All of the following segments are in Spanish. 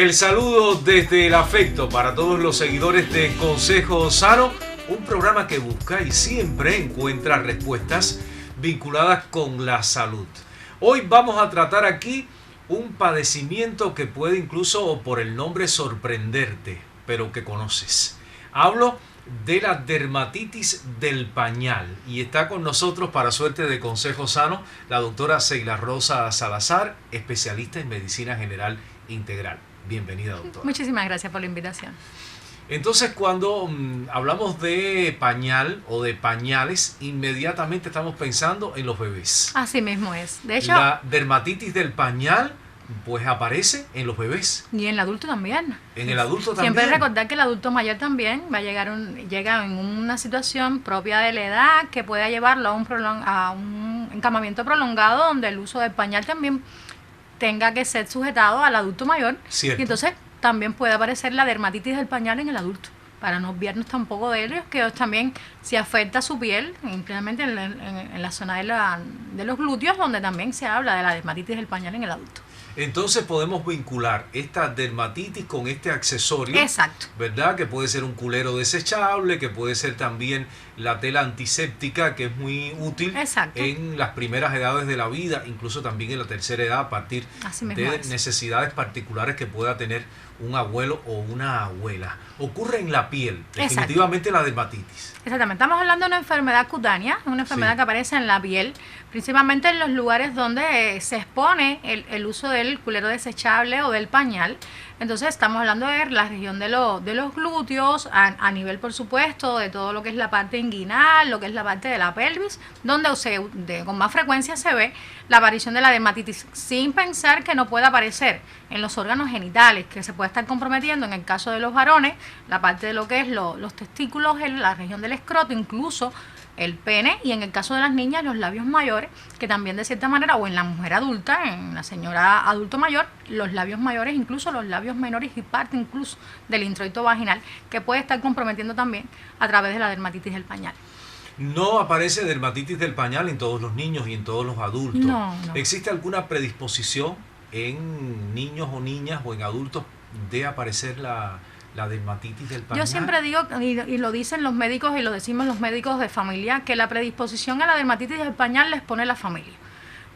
El saludo desde el afecto para todos los seguidores de Consejo Sano, un programa que busca y siempre encuentra respuestas vinculadas con la salud. Hoy vamos a tratar aquí un padecimiento que puede incluso por el nombre sorprenderte, pero que conoces. Hablo de la dermatitis del pañal y está con nosotros, para suerte de Consejo Sano, la doctora Seila Rosa Salazar, especialista en medicina general integral. Bienvenida, doctora. Muchísimas gracias por la invitación. Entonces, cuando hablamos de pañal o de pañales, inmediatamente estamos pensando en los bebés. Así mismo es. De hecho, la dermatitis del pañal pues aparece en los bebés. Y en el adulto también. En el adulto también. Siempre recordar que el adulto mayor también va a llega en una situación propia de la edad que pueda llevarlo a un encamamiento prolongado donde el uso del pañal también tenga que ser sujetado al adulto mayor. Cierto. Y entonces también puede aparecer la dermatitis del pañal en el adulto, para no obviarnos tampoco de ellos, que también se afecta su piel, simplemente en la zona de los glúteos, donde también se habla de la dermatitis del pañal en el adulto. Entonces podemos vincular esta dermatitis con este accesorio. Exacto. ¿Verdad? Que puede ser un culero desechable, que puede ser también la tela antiséptica, que es muy útil. Exacto. En las primeras edades de la vida, incluso también en la tercera edad, a partir de necesidades particulares que pueda tener un abuelo o una abuela. Ocurre en la piel, definitivamente. Exacto. La dermatitis. Exactamente, estamos hablando de una enfermedad cutánea, una enfermedad que aparece en la piel, principalmente en los lugares donde se expone el uso del culero desechable o del pañal. Entonces estamos hablando de la región de los glúteos, a nivel, por supuesto, de todo lo que es la parte inguinal, lo que es la parte de la pelvis, donde con más frecuencia se ve la aparición de la dermatitis, sin pensar que no pueda aparecer en los órganos genitales, que se puede estar comprometiendo en el caso de los varones, la parte de lo que es los testículos, en la región del escroto, incluso el pene, y en el caso de las niñas, los labios mayores, que también de cierta manera, o en la mujer adulta, en la señora adulto mayor, los labios mayores, incluso los labios menores y parte incluso del introito vaginal, que puede estar comprometiendo también a través de la dermatitis del pañal. No aparece dermatitis del pañal en todos los niños y en todos los adultos. No. ¿Existe alguna predisposición en niños o niñas o en adultos de aparecer la dermatitis del pañal? Yo siempre digo, y lo dicen los médicos y lo decimos los médicos de familia, que la predisposición a la dermatitis del pañal les pone la familia.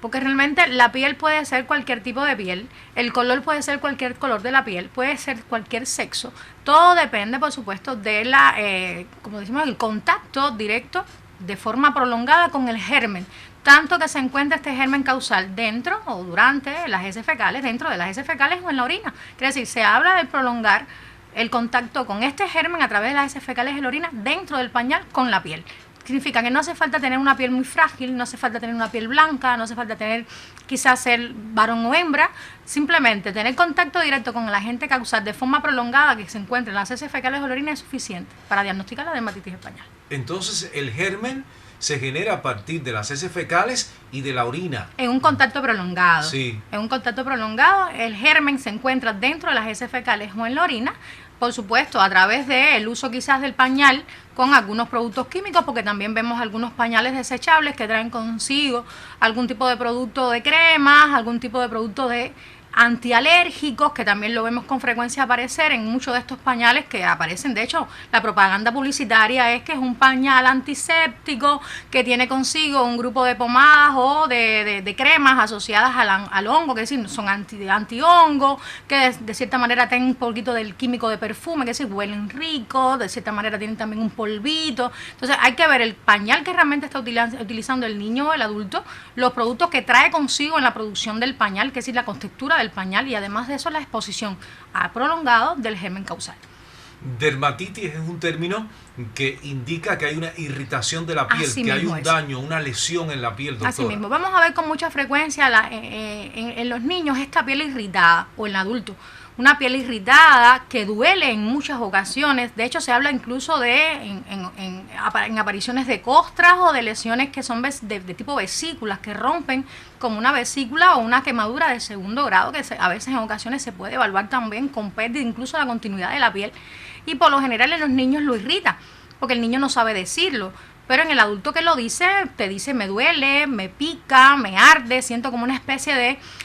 Porque realmente la piel puede ser cualquier tipo de piel, el color puede ser cualquier color de la piel, puede ser cualquier sexo. Todo depende, por supuesto, de como decimos, el contacto directo de forma prolongada con el germen. Tanto que se encuentra este germen causal dentro o durante las heces fecales, dentro de las heces fecales o en la orina. Quiere decir, se habla de prolongar el contacto con este germen a través de las heces fecales y la orina dentro del pañal con la piel. Significa que no hace falta tener una piel muy frágil, no hace falta tener una piel blanca, no hace falta tener quizás ser varón o hembra, simplemente tener contacto directo con el agente causal de forma prolongada que se encuentra en las heces fecales o la orina es suficiente para diagnosticar la dermatitis del pañal. Entonces el germen se genera a partir de las heces fecales y de la orina. En un contacto prolongado. Sí. En un contacto prolongado, el germen se encuentra dentro de las heces fecales o en la orina, por supuesto, a través del uso quizás del pañal con algunos productos químicos, porque también vemos algunos pañales desechables que traen consigo algún tipo de producto de cremas, algún tipo de producto de antialérgicos, que también lo vemos con frecuencia aparecer en muchos de estos pañales que aparecen. De hecho, la propaganda publicitaria es que es un pañal antiséptico que tiene consigo un grupo de pomadas o de cremas asociadas al hongo, que es decir, son anti-hongo, que de cierta manera tienen un poquito del químico de perfume, que es decir, huelen rico, de cierta manera tienen también un polvito. Entonces hay que ver el pañal que realmente está utilizando el niño o el adulto, los productos que trae consigo en la producción del pañal, que es decir, la textura del pañal, y además de eso la exposición a prolongado del germen causal. Dermatitis es un término que indica que hay una irritación de la piel, Así que hay un es. daño, una lesión en la piel, doctora. Así mismo, vamos a ver con mucha frecuencia en los niños esta piel irritada, o en el adulto, una piel irritada que duele en muchas ocasiones. De hecho, se habla incluso de en apariciones de costras o de lesiones que son de tipo vesículas, que rompen como una vesícula o una quemadura de segundo grado, que a veces en ocasiones se puede evaluar también con pérdida incluso de la continuidad de la piel. Y por lo general en los niños lo irrita, porque el niño no sabe decirlo. pero en el adulto que lo dice, te dice me duele, me pica, me arde, siento como una especie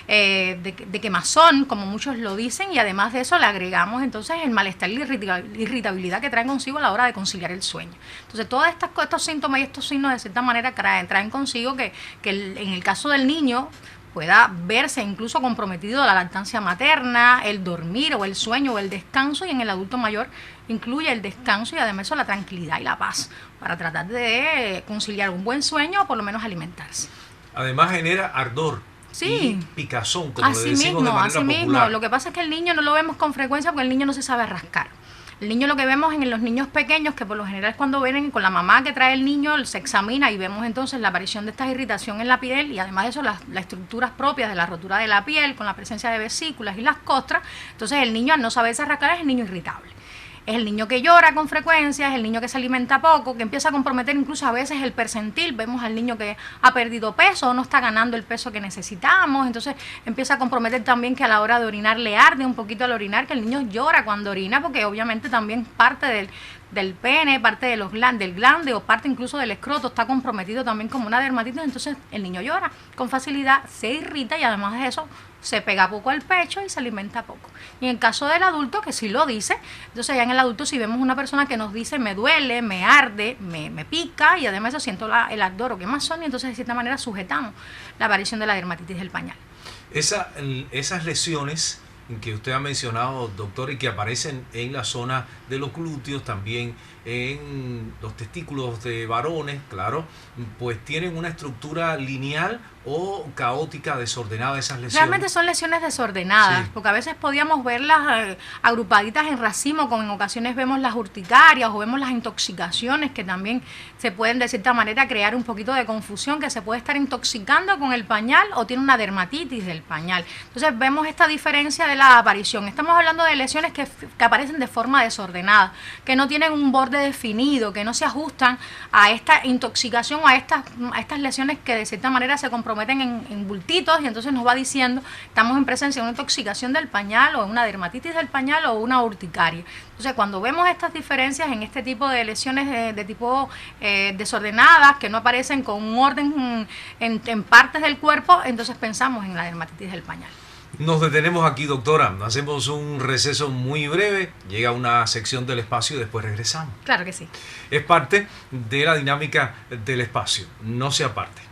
de quemazón, como muchos lo dicen, y además de eso le agregamos entonces el malestar y la irritabilidad que traen consigo a la hora de conciliar el sueño. Entonces todos estos síntomas y estos signos de cierta manera traen consigo que en el caso del niño pueda verse incluso comprometido la lactancia materna, el dormir o el sueño o el descanso, y en el adulto mayor incluye el descanso y además eso la tranquilidad y la paz para tratar de conciliar un buen sueño o por lo menos alimentarse. Además genera ardor. Sí, y picazón, como le decimos de manera popular. Mismo. Lo que pasa es que el niño no lo vemos con frecuencia porque el niño no se sabe rascar. El niño, lo que vemos en los niños pequeños, que por lo general cuando vienen con la mamá que trae el niño, se examina y vemos entonces la aparición de esta irritación en la piel y además de eso las estructuras propias de la rotura de la piel con la presencia de vesículas y las costras. Entonces el niño, al no saberse rascar, es el niño irritable. Es el niño que llora con frecuencia, es el niño que se alimenta poco, que empieza a comprometer incluso a veces el percentil. Vemos al niño que ha perdido peso o no está ganando el peso que necesitamos. Entonces empieza a comprometer también que a la hora de orinar le arde un poquito al orinar, que el niño llora cuando orina, porque obviamente también parte del pene, parte de del glande o parte incluso del escroto está comprometido también como una dermatitis. Entonces el niño llora con facilidad, se irrita y además de eso se pega poco al pecho y se alimenta poco. Y en el caso del adulto, que sí lo dice, entonces ya en el adulto si vemos una persona que nos dice me duele, me arde, me pica y además yo siento el ardor o quemazón, y entonces de cierta manera sujetamos la aparición de la dermatitis del pañal. Esas lesiones que usted ha mencionado, doctor, y que aparecen en la zona de los glúteos, también en los testículos de varones, claro, pues tienen una estructura lineal o caótica, desordenada, esas lesiones. Realmente son lesiones desordenadas, sí, porque a veces podíamos verlas agrupaditas en racimo, como en ocasiones vemos las urticarias o vemos las intoxicaciones, que también se pueden de cierta manera crear un poquito de confusión, que se puede estar intoxicando con el pañal o tiene una dermatitis del pañal. Entonces vemos esta diferencia de la aparición. Estamos hablando de lesiones que aparecen de forma desordenada, que no tienen un borde definido, que no se ajustan a esta intoxicación o a estas lesiones que de cierta manera se comprometen en bultitos, y entonces nos va diciendo estamos en presencia de una intoxicación del pañal o una dermatitis del pañal o una urticaria. Entonces cuando vemos estas diferencias en este tipo de lesiones de tipo desordenadas, que no aparecen con un orden en partes del cuerpo, entonces pensamos en la dermatitis del pañal. Nos detenemos aquí, doctora. Hacemos un receso muy breve. Llega una sección del espacio y después regresamos. Claro que sí. Es parte de la dinámica del espacio. No se aparte.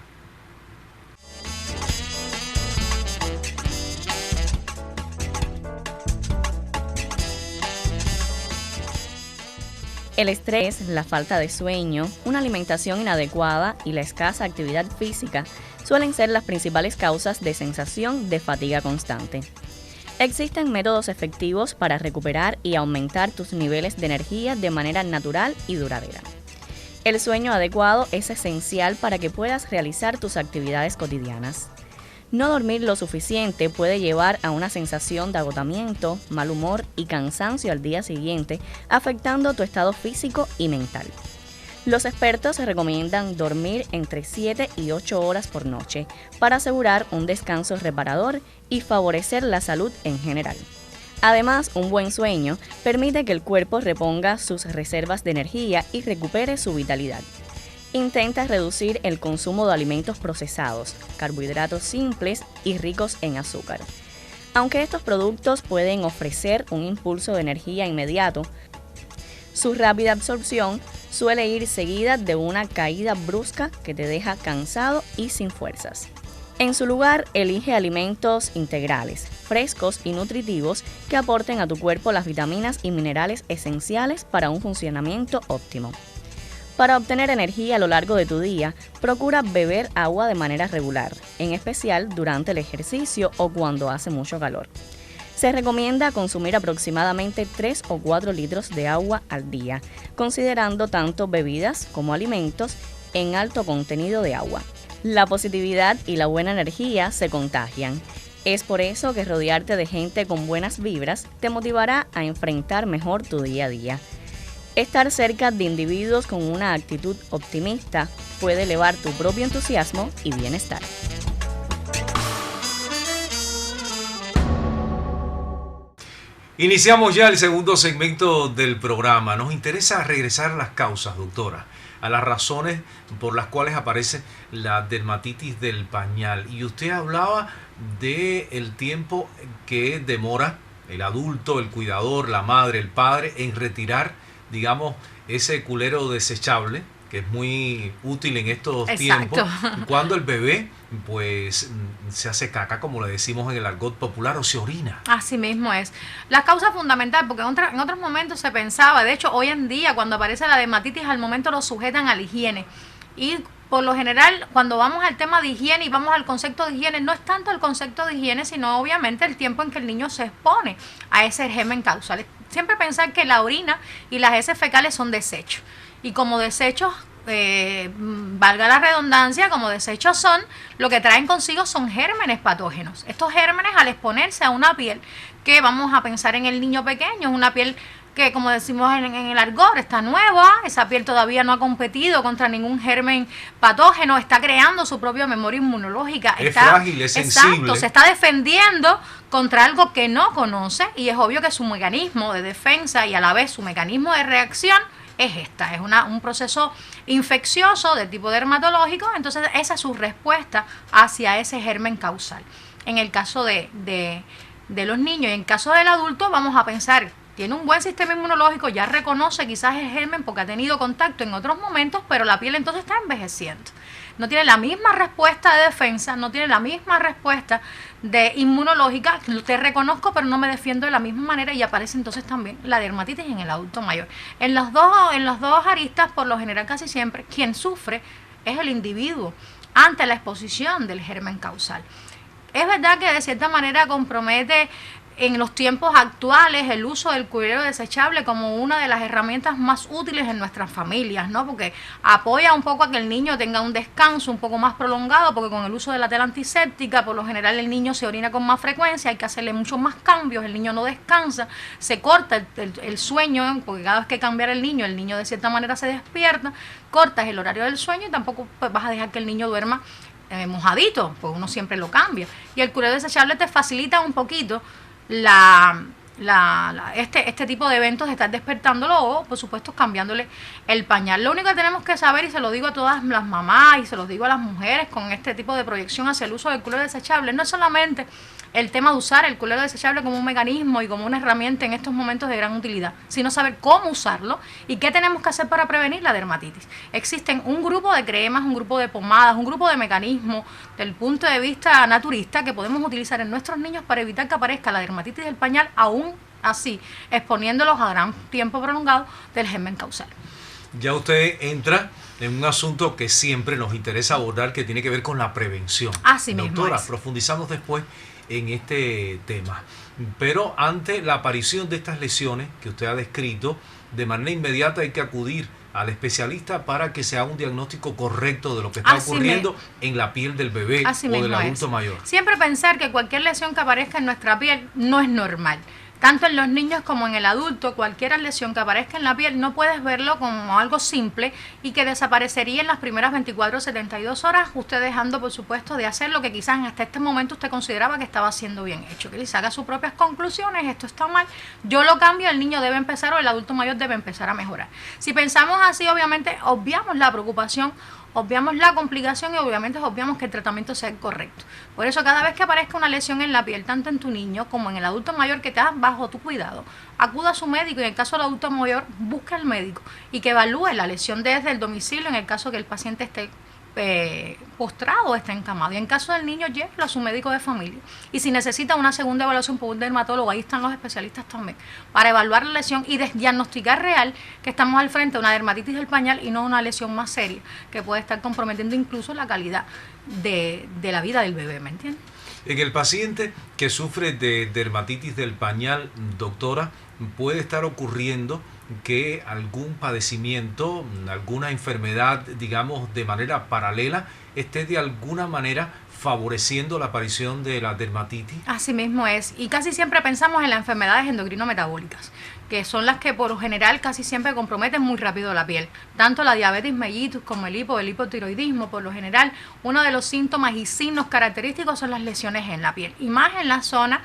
El estrés, la falta de sueño, una alimentación inadecuada y la escasa actividad física suelen ser las principales causas de sensación de fatiga constante. Existen métodos efectivos para recuperar y aumentar tus niveles de energía de manera natural y duradera. El sueño adecuado es esencial para que puedas realizar tus actividades cotidianas. No dormir lo suficiente puede llevar a una sensación de agotamiento, mal humor y cansancio al día siguiente, afectando tu estado físico y mental. Los expertos recomiendan dormir entre 7 y 8 horas por noche para asegurar un descanso reparador y favorecer la salud en general. Además, un buen sueño permite que el cuerpo reponga sus reservas de energía y recupere su vitalidad. Intenta reducir el consumo de alimentos procesados, carbohidratos simples y ricos en azúcar. Aunque estos productos pueden ofrecer un impulso de energía inmediato, su rápida absorción suele ir seguida de una caída brusca que te deja cansado y sin fuerzas. En su lugar, elige alimentos integrales, frescos y nutritivos que aporten a tu cuerpo las vitaminas y minerales esenciales para un funcionamiento óptimo. Para obtener energía a lo largo de tu día, procura beber agua de manera regular, en especial durante el ejercicio o cuando hace mucho calor. Se recomienda consumir aproximadamente 3 o 4 litros de agua al día, considerando tanto bebidas como alimentos en alto contenido de agua. La positividad y la buena energía se contagian. Es por eso que rodearte de gente con buenas vibras te motivará a enfrentar mejor tu día a día. Estar cerca de individuos con una actitud optimista puede elevar tu propio entusiasmo y bienestar. Iniciamos ya el segundo segmento del programa. Nos interesa regresar a las causas, doctora. a las razones por las cuales aparece la dermatitis del pañal. Y usted hablaba de el tiempo que demora el adulto, el cuidador, la madre, el padre en retirar, digamos, ese culero desechable, que es muy útil en estos tiempos, cuando el bebé pues se hace caca, como le decimos en el argot popular, o se orina. Así mismo es. La causa fundamental, porque en otros momentos se pensaba, de hecho hoy en día cuando aparece la dermatitis al momento lo sujetan a la higiene, y por lo general cuando vamos al tema de higiene y vamos al concepto de higiene, no es tanto el concepto de higiene, sino obviamente el tiempo en que el niño se expone a ese germen causal. Siempre pensar que la orina y las heces fecales son desechos, y como desechos, valga la redundancia, como desechos son, lo que traen consigo son gérmenes patógenos. Estos gérmenes, al exponerse a una piel que vamos a pensar en el niño pequeño, es una piel que, como decimos en el argot, está nueva, esa piel todavía no ha competido contra ningún germen patógeno, está creando su propia memoria inmunológica, está frágil, es sensible. Exacto, se está defendiendo contra algo que no conoce, y es obvio que su mecanismo de defensa y a la vez su mecanismo de reacción es esta, es un proceso infeccioso de tipo dermatológico. Entonces esa es su respuesta hacia ese germen causal. En el caso de los niños, y en el caso del adulto vamos a pensar, tiene un buen sistema inmunológico, ya reconoce quizás el germen porque ha tenido contacto en otros momentos, pero la piel entonces está envejeciendo. No tiene la misma respuesta de defensa, no tiene la misma respuesta de inmunológica, te reconozco pero no me defiendo de la misma manera, y aparece entonces también la dermatitis en el adulto mayor. En las dos aristas, por lo general casi siempre, quien sufre es el individuo ante la exposición del germen causal. Es verdad que de cierta manera compromete en los tiempos actuales el uso del culero desechable como una de las herramientas más útiles en nuestras familias, ¿no? Porque apoya un poco a que el niño tenga un descanso un poco más prolongado, porque con el uso de la tela antiséptica, por lo general el niño se orina con más frecuencia, hay que hacerle muchos más cambios, el niño no descansa, se corta el sueño, porque cada vez que cambiar el niño de cierta manera se despierta, cortas el horario del sueño y tampoco pues, vas a dejar que el niño duerma mojadito, pues uno siempre lo cambia. Y el culero desechable te facilita un poquito este tipo de eventos, de estar despertándolo o, por supuesto, cambiándole el pañal. Lo único que tenemos que saber, y se lo digo a todas las mamás y se lo digo a las mujeres con este tipo de proyección hacia el uso del culero desechable, no es solamente el tema de usar el culero desechable como un mecanismo y como una herramienta en estos momentos de gran utilidad, sino saber cómo usarlo y qué tenemos que hacer para prevenir la dermatitis. Existen un grupo de cremas, un grupo de pomadas, un grupo de mecanismos del punto de vista naturista que podemos utilizar en nuestros niños para evitar que aparezca la dermatitis del pañal, aún así exponiéndolos a gran tiempo prolongado del germen causal. Ya usted entra en un asunto que siempre nos interesa abordar, que tiene que ver con la prevención. Así mismo. Doctora, profundizamos después en este tema. Pero ante la aparición de estas lesiones que usted ha descrito, de manera inmediata hay que acudir al especialista para que se haga un diagnóstico correcto de lo que está ocurriendo en la piel del bebé o del adulto mayor. Siempre pensar que cualquier lesión que aparezca en nuestra piel no es normal. Tanto en los niños como en el adulto, cualquier lesión que aparezca en la piel no puedes verlo como algo simple y que desaparecería en las primeras 24 o 72 horas, usted dejando, por supuesto, de hacer lo que quizás hasta este momento usted consideraba que estaba haciendo bien hecho, que le haga sus propias conclusiones, esto está mal, yo lo cambio, el niño debe empezar o el adulto mayor debe empezar a mejorar. Si pensamos así, obviamente, obviamos la preocupación, obviamos la complicación y obviamente obviamos que el tratamiento sea el correcto. Por eso cada vez que aparezca una lesión en la piel, tanto en tu niño como en el adulto mayor que está bajo tu cuidado, acuda a su médico y en el caso del adulto mayor, busca al médico y que evalúe la lesión desde el domicilio en el caso que el paciente esté postrado o está encamado. Y en caso del niño, llévelo a su médico de familia. Y si necesita una segunda evaluación por un dermatólogo, ahí están los especialistas también, para evaluar la lesión y diagnosticar real que estamos al frente de una dermatitis del pañal y no una lesión más seria, que puede estar comprometiendo incluso la calidad de la vida del bebé, ¿me entiendes? En el paciente que sufre de dermatitis del pañal, doctora, puede estar ocurriendo que algún padecimiento, alguna enfermedad, digamos, de manera paralela, esté de alguna manera favoreciendo la aparición de la dermatitis. Así mismo es, y casi siempre pensamos en las enfermedades endocrino-metabólicas, que son las que por lo general casi siempre comprometen muy rápido la piel. Tanto la diabetes mellitus como el hipotiroidismo, por lo general, uno de los síntomas y signos característicos son las lesiones en la piel, y más en la zona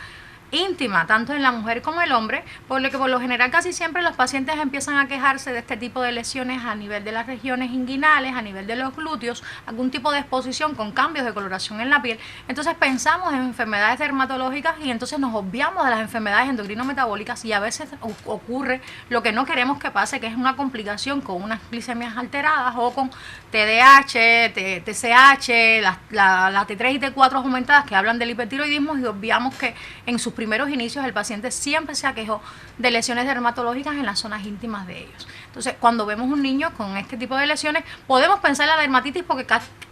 íntima, tanto en la mujer como el hombre, por lo que por lo general casi siempre los pacientes empiezan a quejarse de este tipo de lesiones a nivel de las regiones inguinales, a nivel de los glúteos, algún tipo de exposición con cambios de coloración en la piel. Entonces pensamos en enfermedades dermatológicas y entonces nos obviamos de las enfermedades endocrino-metabólicas, y a veces ocurre lo que no queremos que pase, que es una complicación con unas glicemias alteradas o con TDAH, TSH, las T3 y T4 aumentadas que hablan del hipertiroidismo, y obviamos que en sus primeros inicios el paciente siempre se aquejó de lesiones dermatológicas en las zonas íntimas de ellos. Entonces, cuando vemos un niño con este tipo de lesiones, podemos pensar en la dermatitis porque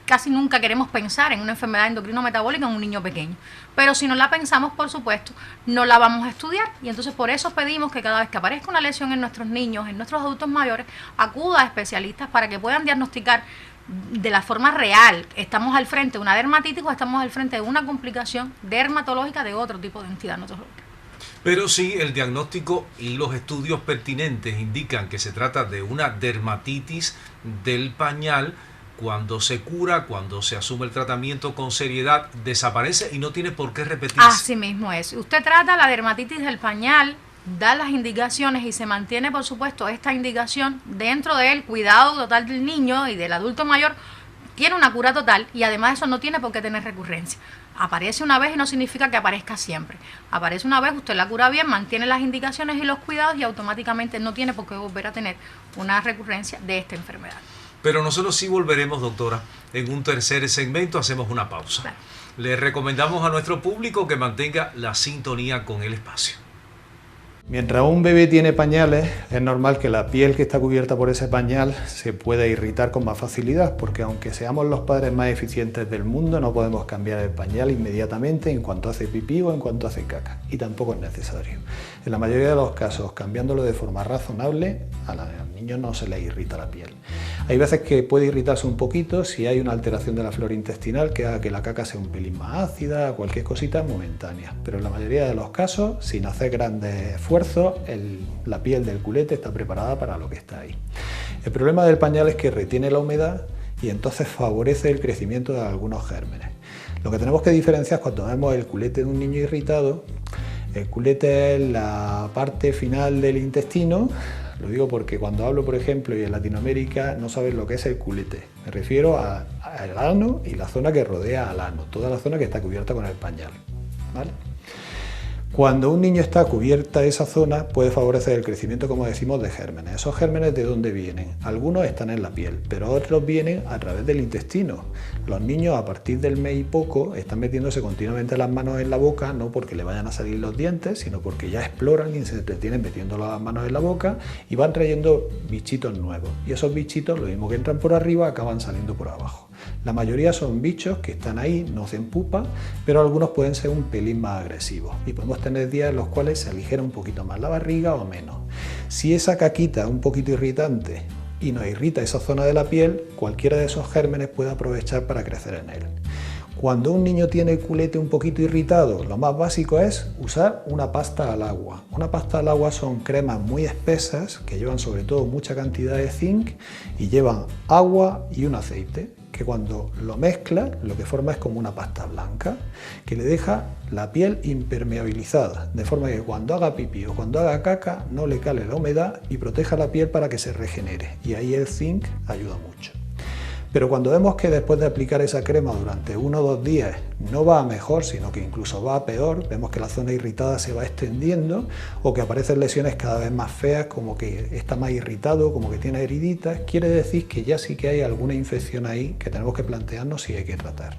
casi nunca queremos pensar en una enfermedad endocrino-metabólica en un niño pequeño. Pero si no la pensamos, por supuesto, no la vamos a estudiar. Y entonces por eso pedimos que cada vez que aparezca una lesión en nuestros niños, en nuestros adultos mayores, acuda a especialistas para que puedan diagnosticar de la forma real. ¿Estamos al frente de una dermatitis o estamos al frente de una complicación dermatológica de otro tipo de entidad notológica? Pero si el diagnóstico y los estudios pertinentes indican que se trata de una dermatitis del pañal, cuando se cura, cuando se asume el tratamiento con seriedad, desaparece y no tiene por qué repetirse. Así mismo es. Usted trata la dermatitis del pañal, da las indicaciones y se mantiene, por supuesto, esta indicación dentro del cuidado total del niño y del adulto mayor. Tiene una cura total y además eso no tiene por qué tener recurrencia. Aparece una vez y no significa que aparezca siempre. Aparece una vez, usted la cura bien, mantiene las indicaciones y los cuidados y automáticamente no tiene por qué volver a tener una recurrencia de esta enfermedad. Pero nosotros sí volveremos, doctora, en un tercer segmento. Hacemos una pausa. Claro. Le recomendamos a nuestro público que mantenga la sintonía con el espacio. Mientras un bebé tiene pañales, es normal que la piel que está cubierta por ese pañal se pueda irritar con más facilidad, porque aunque seamos los padres más eficientes del mundo, no podemos cambiar el pañal inmediatamente en cuanto hace pipí o en cuanto hace caca, y tampoco es necesario. En la mayoría de los casos, cambiándolo de forma razonable, al niño no se le irrita la piel. Hay veces que puede irritarse un poquito si hay una alteración de la flora intestinal que haga que la caca sea un pelín más ácida, cualquier cosita momentánea, pero en la mayoría de los casos, sin hacer grandes esfuerzos, la piel del culete está preparada para lo que está ahí. El problema del pañal es que retiene la humedad y entonces favorece el crecimiento de algunos gérmenes. Lo que tenemos que diferenciar cuando vemos el culete de un niño irritado, el culete es la parte final del intestino. Lo digo porque cuando hablo, por ejemplo, y en Latinoamérica no saben lo que es el culete. Me refiero al ano y la zona que rodea al ano, toda la zona que está cubierta con el pañal, ¿vale? Cuando un niño está cubierta esa zona, puede favorecer el crecimiento, como decimos, de gérmenes. ¿Esos gérmenes de dónde vienen? Algunos están en la piel, pero otros vienen a través del intestino. Los niños a partir del mes y poco están metiéndose continuamente las manos en la boca, no porque le vayan a salir los dientes, sino porque ya exploran y se entretienen metiendo las manos en la boca y van trayendo bichitos nuevos. Y esos bichitos, lo mismo que entran por arriba, acaban saliendo por abajo. La mayoría son bichos que están ahí, no hacen pupa, pero algunos pueden ser un pelín más agresivos y podemos tener días en los cuales se aligera un poquito más la barriga o menos. Si esa caquita es un poquito irritante y nos irrita esa zona de la piel, cualquiera de esos gérmenes puede aprovechar para crecer en él. Cuando un niño tiene el culete un poquito irritado, lo más básico es usar una pasta al agua. Una pasta al agua son cremas muy espesas que llevan sobre todo mucha cantidad de zinc y llevan agua y un aceite, que cuando lo mezcla lo que forma es como una pasta blanca que le deja la piel impermeabilizada, de forma que cuando haga pipí o cuando haga caca no le cale la humedad y proteja la piel para que se regenere, y ahí el zinc ayuda mucho. Pero cuando vemos que después de aplicar esa crema durante 1 o 2 días no va a mejor, sino que incluso va a peor, vemos que la zona irritada se va extendiendo o que aparecen lesiones cada vez más feas, como que está más irritado, como que tiene heriditas, quiere decir que ya sí que hay alguna infección ahí que tenemos que plantearnos si hay que tratar.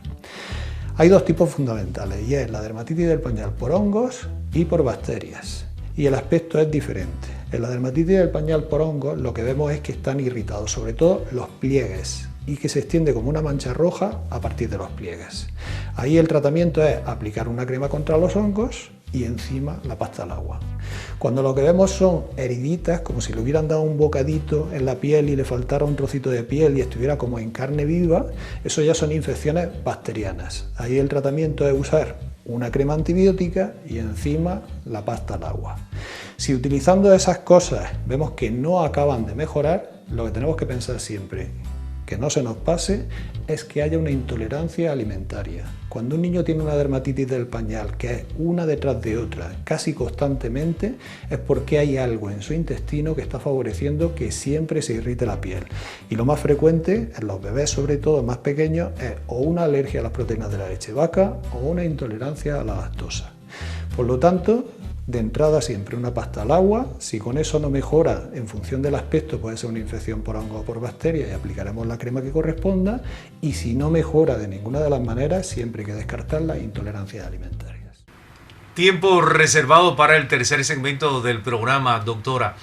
Hay 2 tipos fundamentales, y es la dermatitis del pañal por hongos y por bacterias. Y el aspecto es diferente. En la dermatitis del pañal por hongos lo que vemos es que están irritados, sobre todo los pliegues, y que se extiende como una mancha roja a partir de los pliegues. Ahí el tratamiento es aplicar una crema contra los hongos y encima la pasta al agua. Cuando lo que vemos son heriditas, como si le hubieran dado un bocadito en la piel y le faltara un trocito de piel y estuviera como en carne viva, eso ya son infecciones bacterianas. Ahí el tratamiento es usar una crema antibiótica y encima la pasta al agua. Si utilizando esas cosas vemos que no acaban de mejorar, lo que tenemos que pensar siempre, que no se nos pase, es que haya una intolerancia alimentaria. Cuando un niño tiene una dermatitis del pañal, que es una detrás de otra, casi constantemente, es porque hay algo en su intestino que está favoreciendo que siempre se irrite la piel. Y lo más frecuente, en los bebés sobre todo más pequeños, es o una alergia a las proteínas de la leche de vaca o una intolerancia a la lactosa. Por lo tanto, de entrada siempre una pasta al agua. Si con eso no mejora en función del aspecto, puede ser una infección por hongo o por bacteria y aplicaremos la crema que corresponda, y si no mejora de ninguna de las maneras, siempre hay que descartar las intolerancias alimentarias. Tiempo reservado para el tercer segmento del programa, doctora.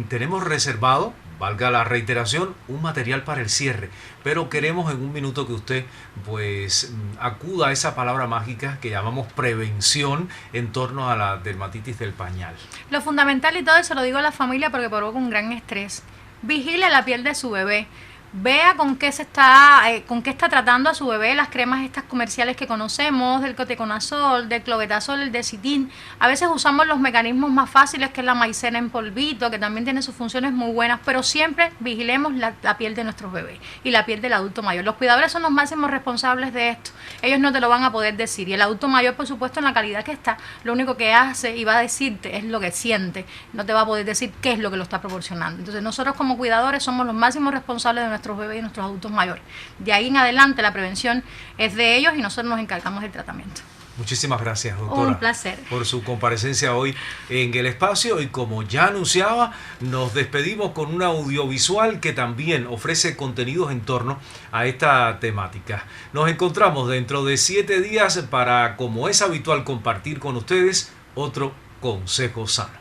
Tenemos reservado, valga la reiteración, un material para el cierre, pero queremos en un minuto que usted pues acuda a esa palabra mágica que llamamos prevención en torno a la dermatitis del pañal. Lo fundamental, y todo eso lo digo a la familia porque provoca un gran estrés: vigile la piel de su bebé. Vea con qué está tratando a su bebé, las cremas estas comerciales que conocemos, del coteconazol, del clobetasol, el decitin. A veces usamos los mecanismos más fáciles, que es la maicena en polvito, que también tiene sus funciones muy buenas, pero siempre vigilemos la piel de nuestros bebés y la piel del adulto mayor. Los cuidadores son los máximos responsables de esto. Ellos no te lo van a poder decir. Y el adulto mayor, por supuesto, en la calidad que está, lo único que hace y va a decirte es lo que siente. No te va a poder decir qué es lo que lo está proporcionando. Entonces nosotros como cuidadores somos los máximos responsables de nuestros bebés y nuestros adultos mayores. De ahí en adelante la prevención es de ellos y nosotros nos encargamos del tratamiento. Muchísimas gracias, doctora. Un placer. Por su comparecencia hoy en el espacio, y como ya anunciaba, nos despedimos con un audiovisual que también ofrece contenidos en torno a esta temática. Nos encontramos dentro de 7 días para, como es habitual, compartir con ustedes otro consejo sano.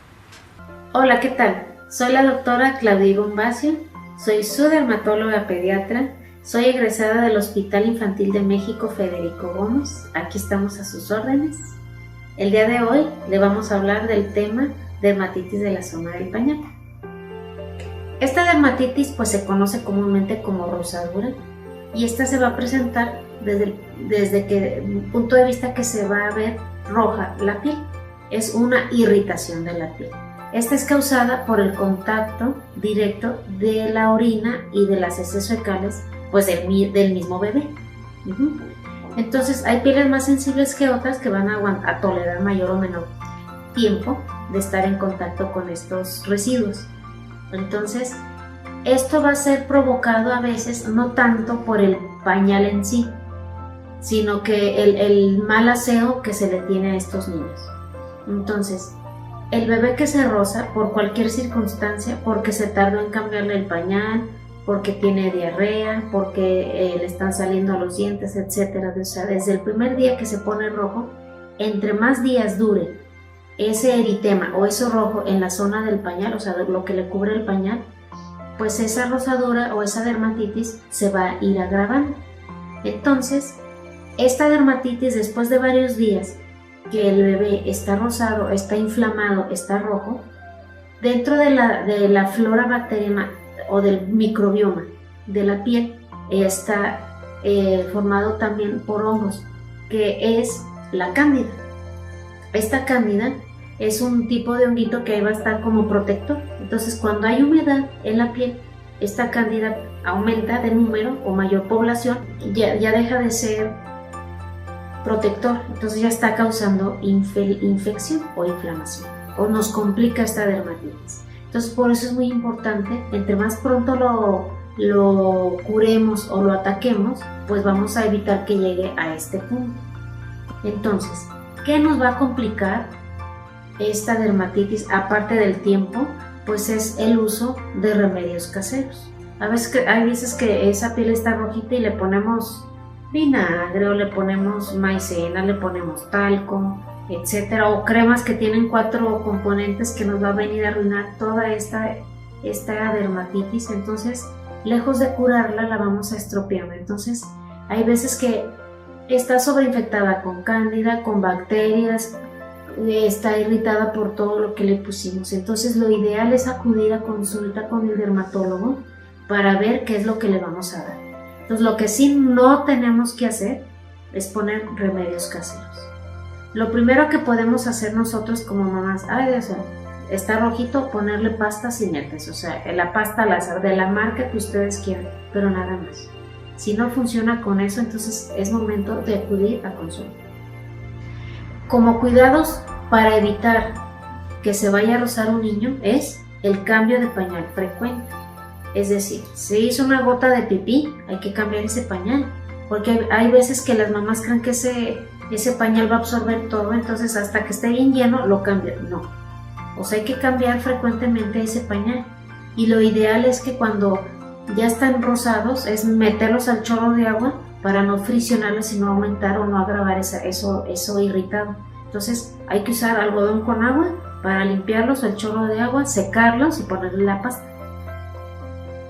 Hola, ¿qué tal? Soy la doctora Claudia Gombacio, soy su dermatóloga pediatra. Soy egresada del Hospital Infantil de México Federico Gómez. Aquí estamos a sus órdenes. El día de hoy le vamos a hablar del tema dermatitis de la zona del pañal. Esta dermatitis pues se conoce comúnmente como rosadura, y esta se va a presentar desde que el punto de vista que se va a ver roja la piel. Es una irritación de la piel. Esta es causada por el contacto directo de la orina y de las heces fecales pues del mismo bebé. Entonces hay pieles más sensibles que otras que van a tolerar mayor o menor tiempo de estar en contacto con estos residuos. Entonces esto va a ser provocado a veces no tanto por el pañal en sí, sino que el mal aseo que se le tiene a estos niños. Entonces el bebé que se roza por cualquier circunstancia, porque se tardó en cambiarle el pañal, porque tiene diarrea, porque le están saliendo los dientes, etc. O sea, desde el primer día que se pone rojo, entre más días dure ese eritema o eso rojo en la zona del pañal, o sea, lo que le cubre el pañal, pues esa rosadura o esa dermatitis se va a ir agravando. Entonces, esta dermatitis, después de varios días que el bebé está rosado, está inflamado, está rojo, dentro de la flora bacteriana o del microbioma de la piel está formado también por hongos, que es la cándida. Esta cándida es un tipo de honguito que ahí va a estar como protector. Entonces cuando hay humedad en la piel, esta cándida aumenta de número o mayor población, ya deja de ser protector, entonces ya está causando infección o inflamación, o nos complica esta dermatitis. Entonces por eso es muy importante, entre más pronto lo curemos o lo ataquemos, pues vamos a evitar que llegue a este punto. Entonces, ¿qué nos va a complicar esta dermatitis aparte del tiempo? Pues es el uso de remedios caseros. Hay veces que esa piel está rojita y le ponemos vinagre o le ponemos maicena, le ponemos talco, etcétera, o cremas que tienen 4 componentes que nos va a venir a arruinar toda esta dermatitis. Entonces, lejos de curarla, la vamos a estropear. Entonces, hay veces que está sobreinfectada con cándida, con bacterias, está irritada por todo lo que le pusimos. Entonces, lo ideal es acudir a consulta con el dermatólogo para ver qué es lo que le vamos a dar. Entonces, lo que sí no tenemos que hacer es poner remedios caseros. Lo primero que podemos hacer nosotros como mamás, está rojito, ponerle pastas inertes, o sea, la pasta al azar de la marca que ustedes quieran, pero nada más. Si no funciona con eso, entonces es momento de acudir a consulta. Como cuidados para evitar que se vaya a rozar un niño es el cambio de pañal frecuente. Es decir, se hizo una gota de pipí, hay que cambiar ese pañal, porque hay veces que las mamás creen que ese pañal va a absorber todo, entonces hasta que esté bien lleno lo cambian. No, o sea, hay que cambiar frecuentemente ese pañal, y lo ideal es que cuando ya están rosados es meterlos al chorro de agua para no friccionarlos y no aumentar o no agravar eso irritado. Entonces hay que usar algodón con agua para limpiarlos, el chorro de agua, secarlos y ponerle la pasta.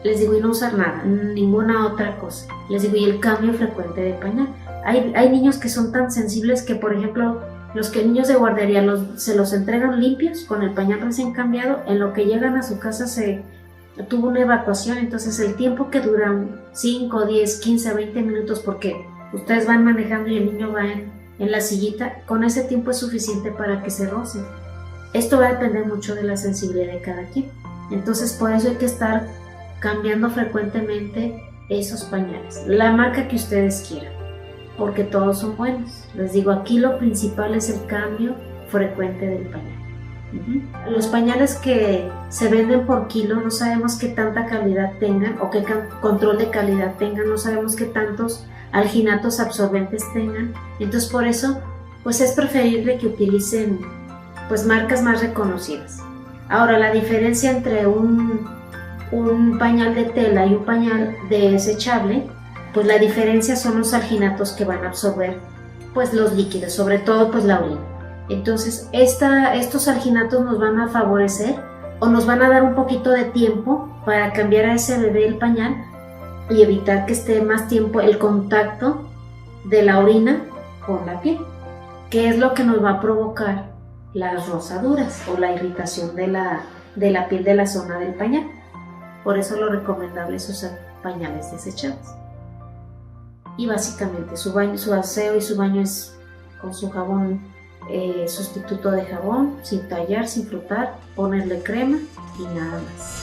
Les digo, y no usar nada, ninguna otra cosa. Les digo, y el cambio frecuente de pañal. Hay niños que son tan sensibles que, por ejemplo, los niños de guardería se los entregan limpios con el pañal recién cambiado, en lo que llegan a su casa tuvo una evacuación, entonces el tiempo que duran 5, 10, 15, 20 minutos, porque ustedes van manejando y el niño va en la sillita, con ese tiempo es suficiente para que se rocen. Esto va a depender mucho de la sensibilidad de cada quien, entonces por eso hay que estar cambiando frecuentemente esos pañales, la marca que ustedes quieran, porque todos son buenos. Les digo, aquí lo principal es el cambio frecuente del pañal. Los pañales que se venden por kilo no sabemos qué tanta calidad tengan o qué control de calidad tengan, no sabemos qué tantos alginatos absorbentes tengan, entonces por eso pues es preferible que utilicen pues marcas más reconocidas. Ahora, la diferencia entre un pañal de tela y un pañal desechable, pues la diferencia son los alginatos que van a absorber pues los líquidos, sobre todo pues la orina. Entonces estos alginatos nos van a favorecer o nos van a dar un poquito de tiempo para cambiar a ese bebé el pañal y evitar que esté más tiempo el contacto de la orina con la piel, que es lo que nos va a provocar las rosaduras o la irritación de la piel de la zona del pañal. Por eso lo recomendable es usar pañales desechables. Y básicamente su aseo y su baño es con su jabón sustituto de jabón, sin tallar, sin frotar, ponerle crema y nada más.